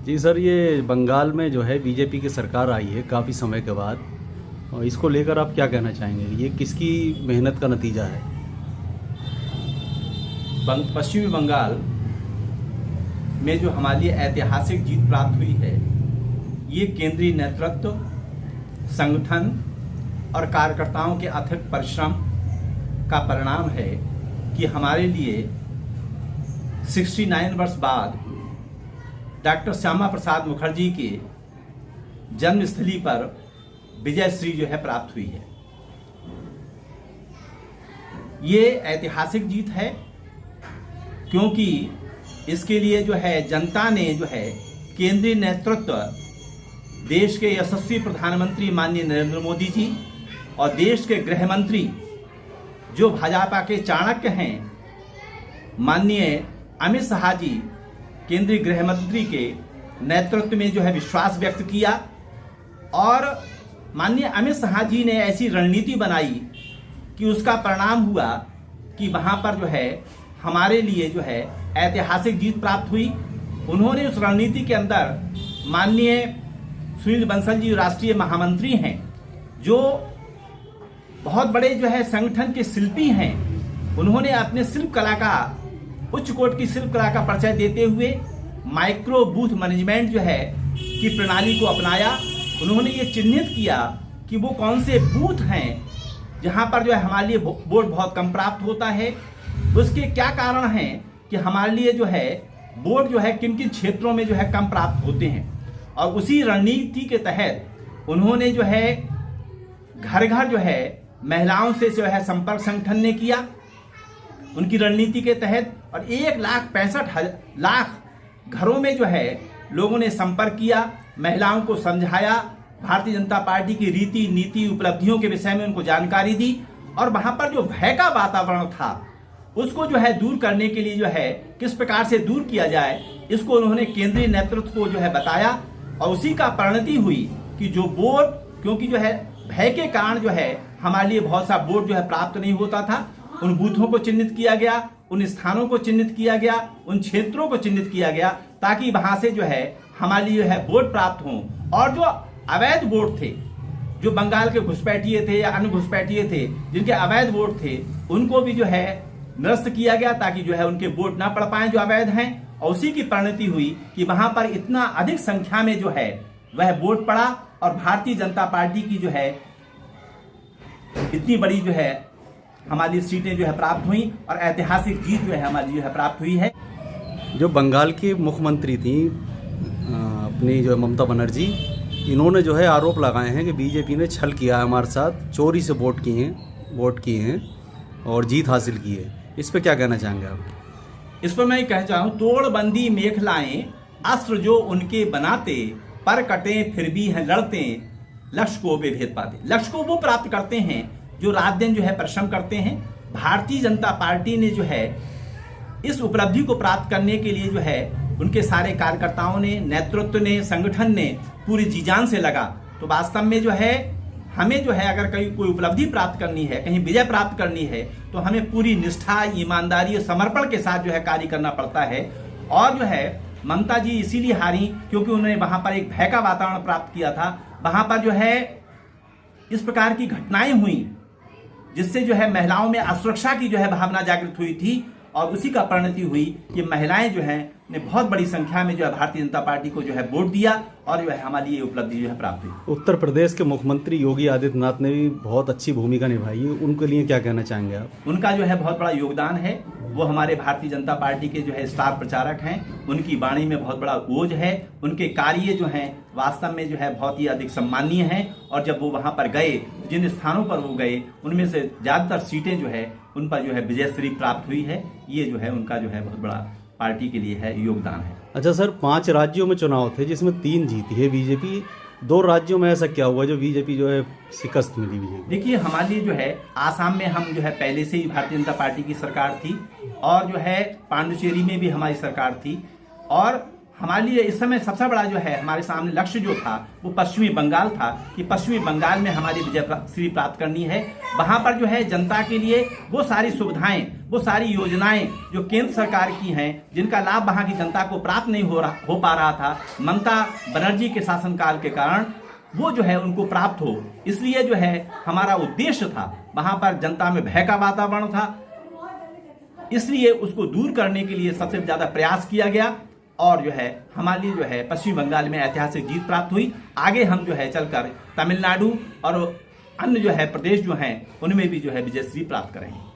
जी sir, ये बंगाल में जो है बीजेपी की सरकार आई है काफ़ी समय के बाद, और इसको लेकर आप क्या कहना चाहेंगे? ये किसकी मेहनत का नतीजा है? पश्चिमी बंगाल में जो हमारी ऐतिहासिक जीत प्राप्त हुई है, ये केंद्रीय नेतृत्व, संगठन और कार्यकर्ताओं के अथक परिश्रम का परिणाम है कि हमारे लिए 69 वर्ष बाद डॉक्टर श्यामा प्रसाद मुखर्जी के जन्मस्थली पर विजयश्री जो है प्राप्त हुई है। ये ऐतिहासिक जीत है क्योंकि इसके लिए जो है जनता ने जो है केंद्रीय नेतृत्व, देश के यशस्वी प्रधानमंत्री माननीय नरेंद्र मोदी जी और देश के गृह मंत्री जो भाजपा के चाणक्य हैं माननीय अमित शाह जी, केंद्रीय गृह मंत्री के नेतृत्व में जो है विश्वास व्यक्त किया। और माननीय अमित शाह जी ने ऐसी रणनीति बनाई कि उसका परिणाम हुआ कि वहां पर जो है हमारे लिए जो है ऐतिहासिक जीत प्राप्त हुई। उन्होंने उस रणनीति के अंदर माननीय सुनील बंसल जी राष्ट्रीय महामंत्री हैं, जो बहुत बड़े जो है संगठन के शिल्पी हैं, उन्होंने अपने शिल्प कला का, उच्च कोटि की शिल्प कला का परिचय देते हुए माइक्रो बूथ मैनेजमेंट जो है की प्रणाली को अपनाया। उन्होंने ये चिन्हित किया कि वो कौन से बूथ हैं जहां पर जो है हमारे लिए वोट बहुत कम प्राप्त होता है, उसके क्या कारण हैं कि हमारे लिए जो है वोट जो है किन किन क्षेत्रों में जो है कम प्राप्त होते हैं। और उसी रणनीति के तहत उन्होंने जो है घर घर जो है महिलाओं से जो है संपर्क संगठन ने किया उनकी रणनीति के तहत, और 1,65,00,000 घरों में जो है लोगों ने संपर्क किया, महिलाओं को समझाया, भारतीय जनता पार्टी की रीति नीति उपलब्धियों के विषय में उनको जानकारी दी। और वहां पर जो भय का वातावरण था उसको जो है दूर करने के लिए जो है किस प्रकार से दूर किया जाए, इसको उन्होंने केंद्रीय नेतृत्व को जो है बताया। और उसी का परिणति हुई कि जो वोट, क्योंकि जो है भय के कारण जो है हमारे लिए बहुत सा वोट जो है प्राप्त नहीं होता था, उन बूथों को चिन्हित किया गया, उन स्थानों को चिन्हित किया गया, उन क्षेत्रों को चिन्हित किया गया, ताकि वहां से जो है हमारे लिए जो है वोट प्राप्त हों। और जो अवैध वोट थे, जो बंगाल के घुसपैठिए थे या अन्य घुसपैठिए थे जिनके अवैध वोट थे, उनको भी जो है निरस्त किया गया ताकि जो है उनके वोट ना पड़ पाए जो अवैध हैं। और उसी की परिणति हुई कि वहां पर इतना अधिक संख्या में जो है वह वोट पड़ा और भारतीय जनता पार्टी की जो है इतनी बड़ी जो है हमारी सीटें जो है प्राप्त हुई और ऐतिहासिक जीत जो है हमारी जो है प्राप्त हुई है। जो बंगाल की मुख्यमंत्री थी अपनी जो ममता बनर्जी, इन्होंने जो है आरोप लगाए हैं कि बीजेपी ने छल किया है हमारे साथ, चोरी से वोट किए हैं और जीत हासिल की है। इस पर क्या कहना चाहेंगे आप? इस पर मैं कहना चाहूँ, तोड़बंदी मेखलाएं अस्त्र जो उनके बनाते, पर कटे फिर भी हैं लड़ते, लक्ष्य को वे भेद पाते। लक्ष्य को वो प्राप्त करते हैं जो रात दिन जो है परिश्रम करते हैं। भारतीय जनता पार्टी ने जो है इस उपलब्धि को प्राप्त करने के लिए जो है उनके सारे कार्यकर्ताओं ने, नेतृत्व ने, संगठन ने पूरी जी जान से लगा। तो वास्तव में जो है हमें जो है अगर कहीं कोई उपलब्धि प्राप्त करनी है, कहीं विजय प्राप्त करनी है, तो हमें पूरी निष्ठा, ईमानदारी और समर्पण के साथ जो है कार्य करना पड़ता है। और जो है ममता जी इसीलिए हारी क्योंकि उन्होंने वहां पर एक भय का वातावरण प्राप्त किया था। वहां पर जो है इस प्रकार की घटनाएं हुई जिससे जो है महिलाओं में असुरक्षा की जो है भावना जागृत हुई थी, और उसी का परिणति हुई कि महिलाएं जो हैं ने बहुत बड़ी संख्या में जो है भारतीय जनता पार्टी को जो है वोट दिया और जो है हमारी ये उपलब्धि जो है प्राप्त हुई। उत्तर प्रदेश के मुख्यमंत्री योगी आदित्यनाथ ने भी बहुत अच्छी भूमिका निभाई है, उनके लिए क्या कहना चाहेंगे आप? उनका जो है बहुत बड़ा योगदान है। वो हमारे भारतीय जनता पार्टी के जो है स्टार प्रचारक हैं। उनकी वाणी में बहुत बड़ा ओज है। उनके कार्य जो हैं वास्तव में जो है बहुत ही अधिक सम्मानीय हैं। और जब वो वहां पर गए, जिन स्थानों पर वो गए, उनमें से ज्यादातर सीटें जो है उन पर जो है विजयश्री प्राप्त हुई है। ये जो है उनका जो है बहुत बड़ा पार्टी के लिए है योगदान है। अच्छा सर, 5 राज्यों में चुनाव थे जिसमें 3 जीती है बीजेपी, 2 राज्यों में ऐसा क्या हुआ जो बीजेपी जो है शिकस्त मिली बीजेपी? देखिए, हमारे लिए जो है आसाम में हम जो है पहले से ही भारतीय जनता पार्टी की सरकार थी, और जो है पांडुचेरी में भी हमारी सरकार थी, और हमारे लिए इस समय सबसे बड़ा जो है हमारे सामने लक्ष्य जो था वो पश्चिमी बंगाल था कि पश्चिमी बंगाल में हमारी विजय प्राप्त करनी है। वहां पर जो है जनता के लिए वो सारी सुविधाएं, वो सारी योजनाएं जो केंद्र सरकार की हैं, जिनका लाभ वहां की जनता को प्राप्त नहीं हो पा रहा था ममता बनर्जी के शासनकाल के कारण, वो जो है उनको प्राप्त हो। इसलिए जो है हमारा उद्देश्य था, वहां पर जनता में भय का वातावरण था, इसलिए उसको दूर करने के लिए सबसे ज्यादा प्रयास किया गया और जो है हमारे लिए जो है पश्चिम बंगाल में ऐतिहासिक जीत प्राप्त हुई। आगे हम जो है चलकर तमिलनाडु और अन्य जो है प्रदेश जो हैं उनमें भी जो है विजयश्री प्राप्त करेंगे।